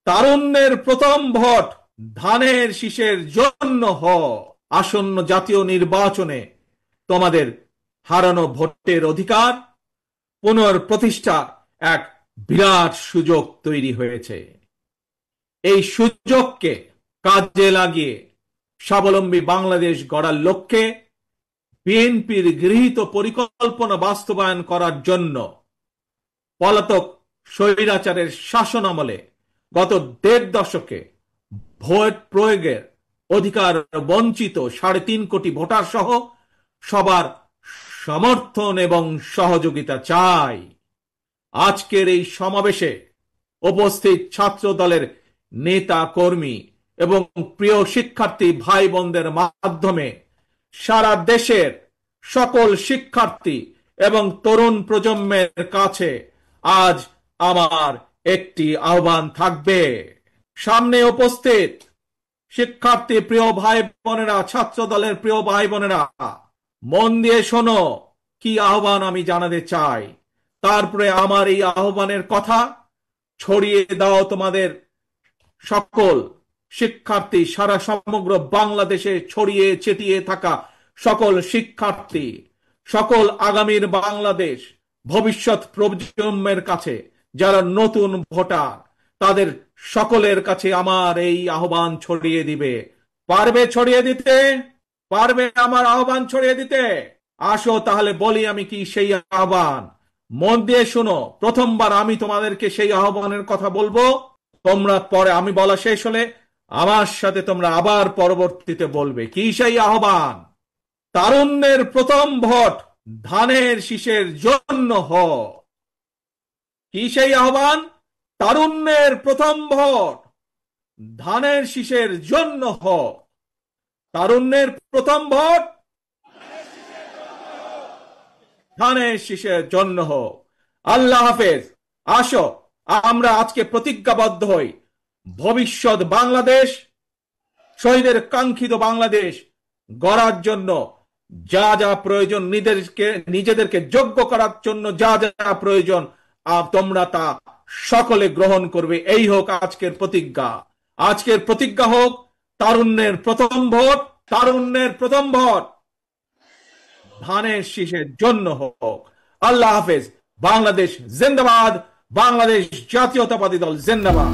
তারুণ্যের প্রথম ভোট ধানের শীষের জন্য আসন্ন জাতীয় নির্বাচনে তোমাদের হারানো ভোটের অধিকার পুনঃপ্রতিষ্ঠা এক বিরাট সুযোগ তৈরি হয়েছে। এই সুযোগকে কাজে লাগিয়ে স্বাবলম্বী বাংলাদেশ গড়ার লক্ষ্যে বিএনপির গৃহীত পরিকল্পনা বাস্তবায়ন করার জন্য পলাতক স্বৈরাচারের শাসন আমলে গত ১.৫ দশকে ভোট প্রয়োগের অধিকার বঞ্চিত ৩.৫ কোটি ভোটার সহ সবার সমর্থন এবং সহযোগিতা চাই। আজকের এই সমাবেশে উপস্থিত ছাত্র দলের নেতা কর্মী এবং প্রিয় শিক্ষার্থী ভাই বোনদের মাধ্যমে সারা দেশের সকল শিক্ষার্থী এবং তরুণ প্রজন্মের কাছে আজ আমার একটি আহ্বান থাকবে। সামনে উপস্থিত শিক্ষার্থী প্রিয় ভাই বোনেরা, ছাত্র দলের প্রিয় ভাই বোনেরা, মন দিয়ে শোনো কি আহ্বান আমি জানাতে চাই। তারপরে আমার এই আহ্বানের কথা ছড়িয়ে দাও তোমাদের সকল শিক্ষার্থী, সারা সমগ্র বাংলাদেশে ছড়িয়ে ছিটিয়ে থাকা সকল শিক্ষার্থী, সকল আগামীর বাংলাদেশ ভবিষ্যৎ প্রজন্মের কাছে যারা নতুন ভোটার, তাদের সকলের কাছে আমার এই আহ্বান ছড়িয়ে দিবে। পারবে ছড়িয়ে দিতে? পারবে আমার আহ্বান ছড়িয়ে দিতে? আসো তাহলে বলি আমি কি সেই আহ্বান। মন দিয়ে শোনো, প্রথমবার আমি তোমাদেরকে সেই আহ্বানের কথা বলবো, তোমরা পরে আমি বলা শেষ হলে আমার সাথে তোমরা আবার পরবর্তীতে বলবে। কি সেই আহ্বান? তারুণ্যের প্রথম ভোট ধানের শীষের জন্য কি সেই আহ্বান? তারুণ্যের প্রথম ভোট ধানের শীষের জন্য তারুণ্যের প্রথম ভোট ধানের শীষের জন্য আল্লাহ হাফেজ। আসো আমরা আজকে প্রতিজ্ঞাবদ্ধ হই, ভবিষ্যৎ বাংলাদেশ, শহীদের কাঙ্ক্ষিত বাংলাদেশ গড়ার জন্য যা যা প্রয়োজন, নিজেদেরকে যোগ্য করার জন্য যা যা প্রয়োজন তোমরা তা সকলে গ্রহণ করবে। এই হোক আজকের প্রতিজ্ঞা। আজকের প্রতিজ্ঞা হোক তারুণ্যের প্রথম ভোট, তারুণ্যের প্রথম ভোট ধানের শীষের জন্য হোক। আল্লাহ হাফেজ। বাংলাদেশ জিন্দাবাদ, বাংলাদেশ জাতীয়তাবাদী দল জিন্দাবাদ।